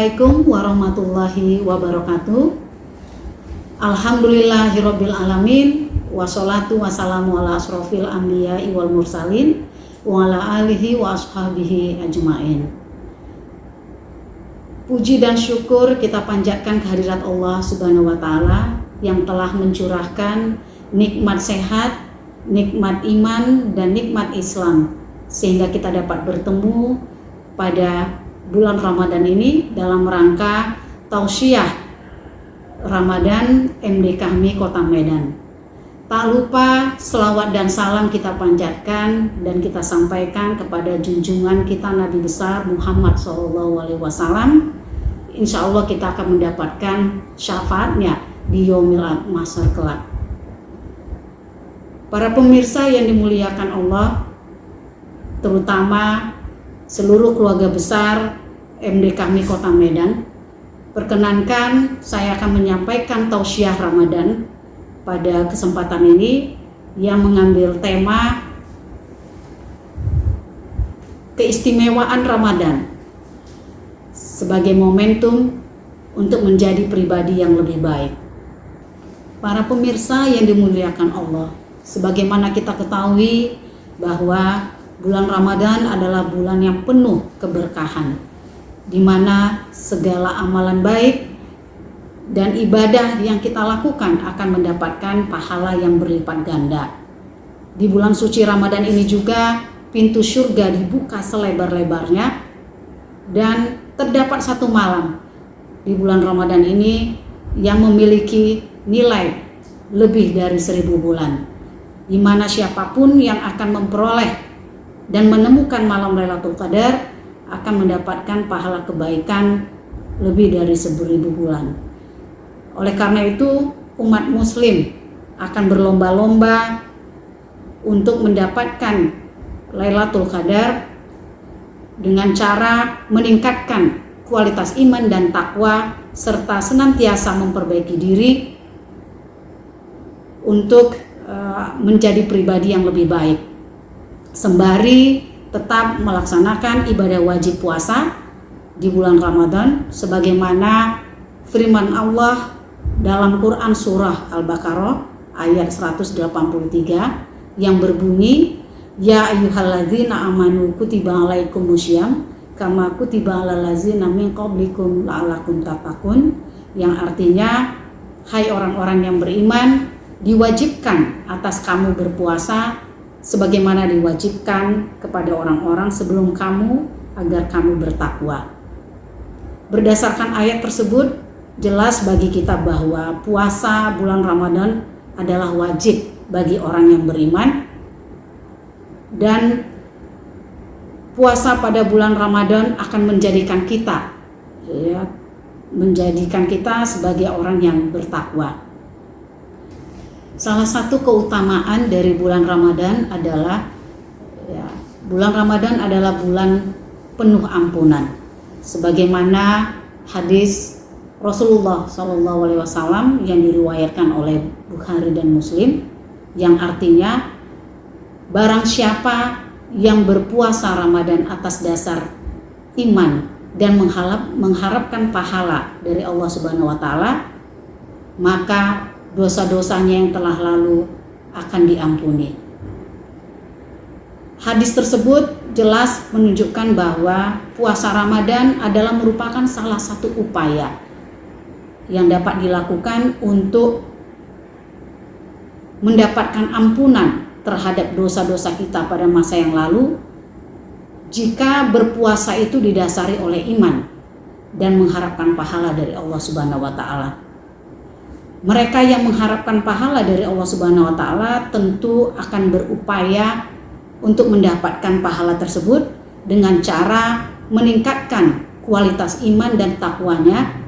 Assalamualaikum warahmatullahi wabarakatuh. Alhamdulillahirabbil alamin, wassalatu wassalamu ala asrofil anbiya'i wal mursalin wa ala alihi wa ashabihi ajmain. Puji dan syukur kita panjatkan kehadirat Allah Subhanahu wa taala yang telah mencurahkan nikmat sehat, nikmat iman dan nikmat Islam sehingga kita dapat bertemu pada bulan Ramadan ini dalam rangka tausiah Ramadan MD Kahmi Kota Medan. Tak lupa selawat dan salam kita panjatkan dan kita sampaikan kepada junjungan kita Nabi besar Muhammad SAW. Insya Allah kita akan mendapatkan syafaatnya di Yaumil Mahsyar kelak. Para pemirsa yang dimuliakan Allah, terutama seluruh keluarga besar MD Kahmi Kota Medan, perkenankan saya akan menyampaikan tausiah Ramadan pada kesempatan ini yang mengambil tema keistimewaan Ramadan sebagai momentum untuk menjadi pribadi yang lebih baik. Para pemirsa yang dimuliakan Allah, sebagaimana kita ketahui bahwa bulan Ramadan adalah bulan yang penuh keberkahan, di mana segala amalan baik dan ibadah yang kita lakukan akan mendapatkan pahala yang berlipat ganda. Di bulan suci Ramadan ini juga pintu surga dibuka selebar-lebarnya, dan terdapat satu malam di bulan Ramadan ini yang memiliki nilai lebih dari 1000 bulan, di mana siapapun yang akan memperoleh dan menemukan malam Lailatul Qadar akan mendapatkan pahala kebaikan lebih dari 1000 bulan. Oleh karena itu, umat muslim akan berlomba-lomba untuk mendapatkan Lailatul Qadar dengan cara meningkatkan kualitas iman dan takwa serta senantiasa memperbaiki diri untuk menjadi pribadi yang lebih baik, sembari tetap melaksanakan ibadah wajib puasa di bulan Ramadan sebagaimana firman Allah dalam Quran surah Al-Baqarah ayat 183 yang berbunyi, ya ayyuhalladzina amanu kutiba alaikumusiyam kama kutiba alal ladzina min qablikum la'allakum tattaqun, yang artinya, hai orang-orang yang beriman, diwajibkan atas kamu berpuasa sebagaimana diwajibkan kepada orang-orang sebelum kamu agar kamu bertakwa. Berdasarkan ayat tersebut, jelas bagi kita bahwa puasa bulan Ramadan adalah wajib bagi orang yang beriman, dan puasa pada bulan Ramadan akan menjadikan kita sebagai orang yang bertakwa. Salah satu keutamaan dari bulan Ramadan adalah bulan Ramadan adalah bulan penuh ampunan, sebagaimana hadis Rasulullah SAW yang diriwayatkan oleh Bukhari dan Muslim, yang artinya barang siapa yang berpuasa Ramadan atas dasar iman dan mengharapkan pahala dari Allah Subhanahu wa taala, maka dosa-dosanya yang telah lalu akan diampuni. Hadis tersebut jelas menunjukkan bahwa puasa Ramadan adalah merupakan salah satu upaya yang dapat dilakukan untuk mendapatkan ampunan terhadap dosa-dosa kita pada masa yang lalu, jika berpuasa itu didasari oleh iman dan mengharapkan pahala dari Allah Subhanahu wa taala. Mereka yang mengharapkan pahala dari Allah Subhanahu wa taala tentu akan berupaya untuk mendapatkan pahala tersebut dengan cara meningkatkan kualitas iman dan takwanya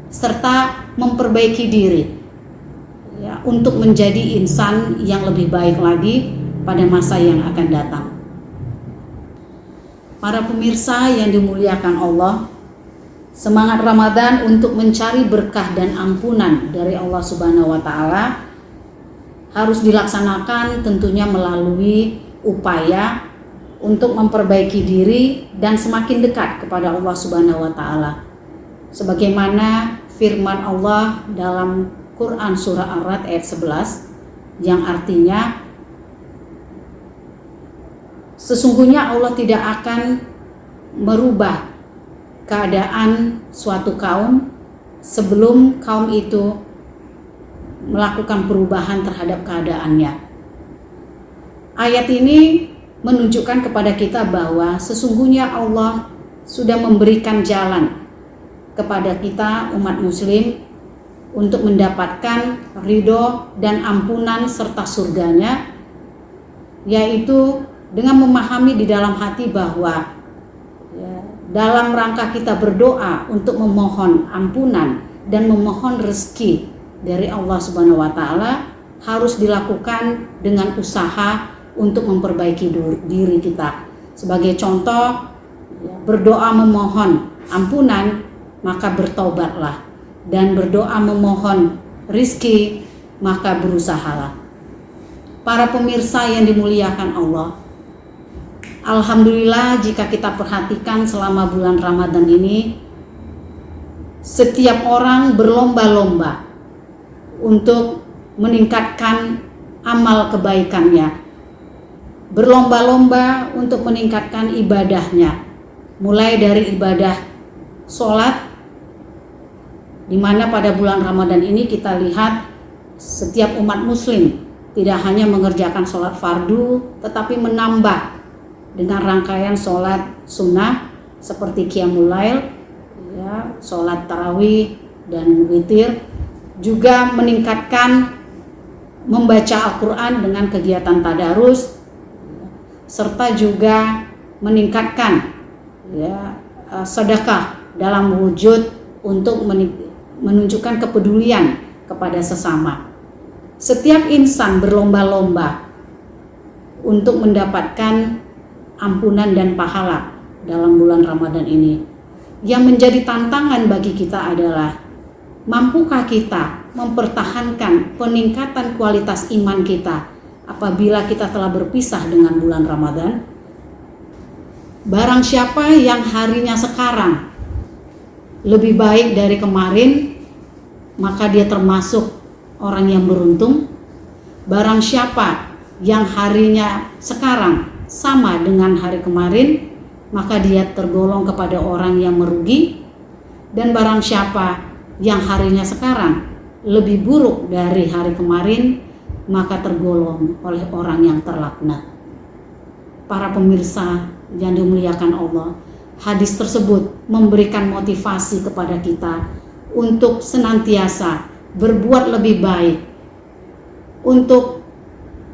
serta memperbaiki diri untuk menjadi insan yang lebih baik lagi pada masa yang akan datang. Para pemirsa yang dimuliakan Allah, semangat Ramadan untuk mencari berkah dan ampunan dari Allah Subhanahu wa taala harus dilaksanakan tentunya melalui upaya untuk memperbaiki diri dan semakin dekat kepada Allah Subhanahu wa taala. sebagaimana firman Allah dalam Quran surah Ar-Ra'd ayat 11 yang artinya sesungguhnya Allah tidak akan merubah keadaan suatu kaum sebelum kaum itu melakukan perubahan terhadap keadaannya. Ayat ini menunjukkan kepada kita bahwa sesungguhnya Allah sudah memberikan jalan kepada kita umat muslim untuk mendapatkan ridho dan ampunan serta surganya, yaitu dengan memahami di dalam hati bahwa dalam rangka kita berdoa untuk memohon ampunan dan memohon rezeki dari Allah Subhanahu wa taala harus dilakukan dengan usaha untuk memperbaiki diri kita. Sebagai contoh, berdoa memohon ampunan, maka bertobatlah, dan berdoa memohon rizki, maka berusahalah. Para pemirsa yang dimuliakan Allah, alhamdulillah jika kita perhatikan selama bulan Ramadan ini, setiap orang berlomba-lomba untuk meningkatkan amal kebaikannya, berlomba-lomba untuk meningkatkan ibadahnya, mulai dari ibadah sholat, di mana pada bulan Ramadan ini kita lihat setiap umat muslim tidak hanya mengerjakan sholat fardu, tetapi menambah dengan rangkaian sholat sunnah seperti qiyamul lail, sholat tarawih dan witir, juga meningkatkan membaca Al-Quran dengan kegiatan tadarus, serta juga meningkatkan sedekah dalam wujud untuk menunjukkan kepedulian kepada sesama. Setiap insan berlomba-lomba untuk mendapatkan ampunan dan pahala dalam bulan Ramadan ini. Yang menjadi tantangan bagi kita adalah, mampukah kita mempertahankan peningkatan kualitas iman kita apabila kita telah berpisah dengan bulan Ramadan? Barang siapa yang harinya sekarang lebih baik dari kemarin, maka dia termasuk orang yang beruntung. Barang siapa yang harinya sekarang sama dengan hari kemarin, maka dia tergolong kepada orang yang merugi. Dan barang siapa yang harinya sekarang lebih buruk dari hari kemarin, maka tergolong oleh orang yang terlaknat. Para pemirsa yang dimuliakan Allah, hadis tersebut memberikan motivasi kepada kita untuk senantiasa berbuat lebih baik, untuk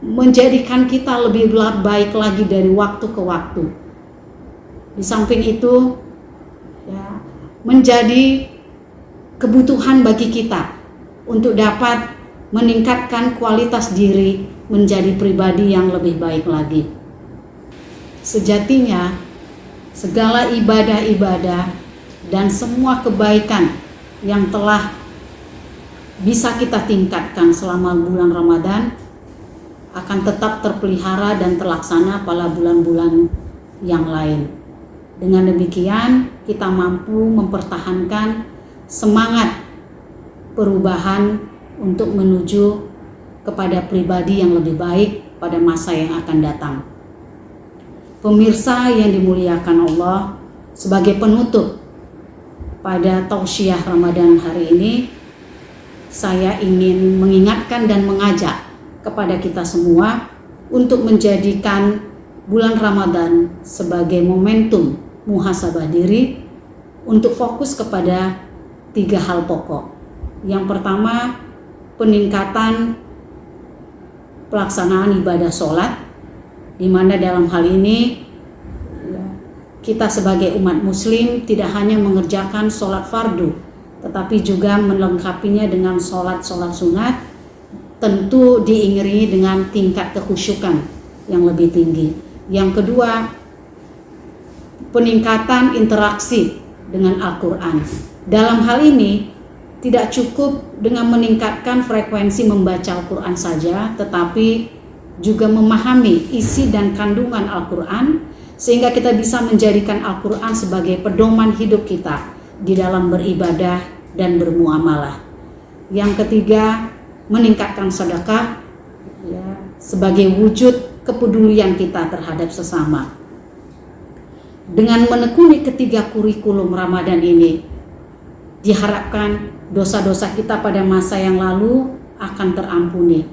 menjadikan kita lebih baik lagi dari waktu ke waktu. Di samping itu, menjadi kebutuhan bagi kita untuk dapat meningkatkan kualitas diri menjadi pribadi yang lebih baik lagi. Sejatinya, segala ibadah-ibadah dan semua kebaikan yang telah bisa kita tingkatkan selama bulan Ramadan akan tetap terpelihara dan terlaksana pada bulan-bulan yang lain. Dengan demikian, kita mampu mempertahankan semangat perubahan untuk menuju kepada pribadi yang lebih baik pada masa yang akan datang. Pemirsa yang dimuliakan Allah, sebagai penutup pada tausiah Ramadan hari ini, saya ingin mengingatkan dan mengajak kepada kita semua untuk menjadikan bulan Ramadan sebagai momentum muhasabah diri untuk fokus kepada 3 hal pokok. Yang pertama, peningkatan pelaksanaan ibadah sholat, di mana dalam hal ini kita sebagai umat muslim tidak hanya mengerjakan sholat fardu, tetapi juga melengkapinya dengan sholat-sholat sunat, tentu diiringi dengan tingkat kekhusyukan yang lebih tinggi. Yang kedua, peningkatan interaksi dengan Al-Quran. Dalam hal ini tidak cukup dengan meningkatkan frekuensi membaca Al-Quran saja, tetapi juga memahami isi dan kandungan Al-Quran, sehingga kita bisa menjadikan Al-Quran sebagai pedoman hidup kita di dalam beribadah dan bermuamalah. Yang ketiga, meningkatkan sedekah sebagai wujud kepedulian kita terhadap sesama. Dengan menekuni ketiga kurikulum Ramadan ini, diharapkan dosa-dosa kita pada masa yang lalu akan terampuni.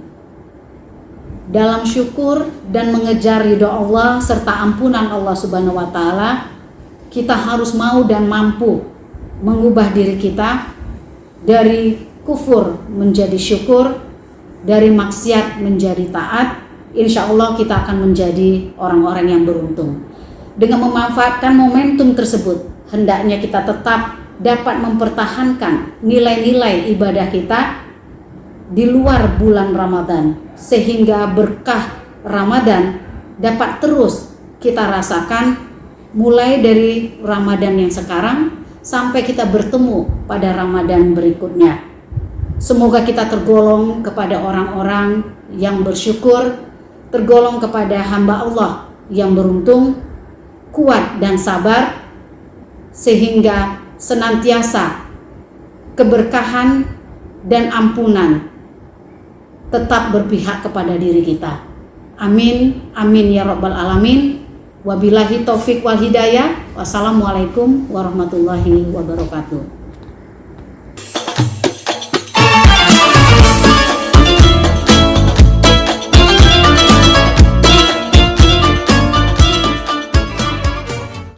Dalam syukur dan mengejar ridho Allah serta ampunan Allah Subhanahu wa Ta'ala, kita harus mau dan mampu mengubah diri kita dari kufur menjadi syukur, dari maksiat menjadi taat. Insya Allah kita akan menjadi orang-orang yang beruntung. Dengan memanfaatkan momentum tersebut, hendaknya kita tetap dapat mempertahankan nilai-nilai ibadah kita di luar bulan Ramadan, sehingga berkah Ramadan dapat terus kita rasakan mulai dari Ramadan yang sekarang sampai kita bertemu pada Ramadan berikutnya. Semoga kita tergolong kepada orang-orang yang bersyukur, tergolong kepada hamba Allah yang beruntung, kuat dan sabar, sehingga senantiasa keberkahan dan ampunan tetap berpihak kepada diri kita. Amin, amin ya rabbal alamin. Wabillahi taufik wal hidayah. Wassalamualaikum warahmatullahi wabarakatuh.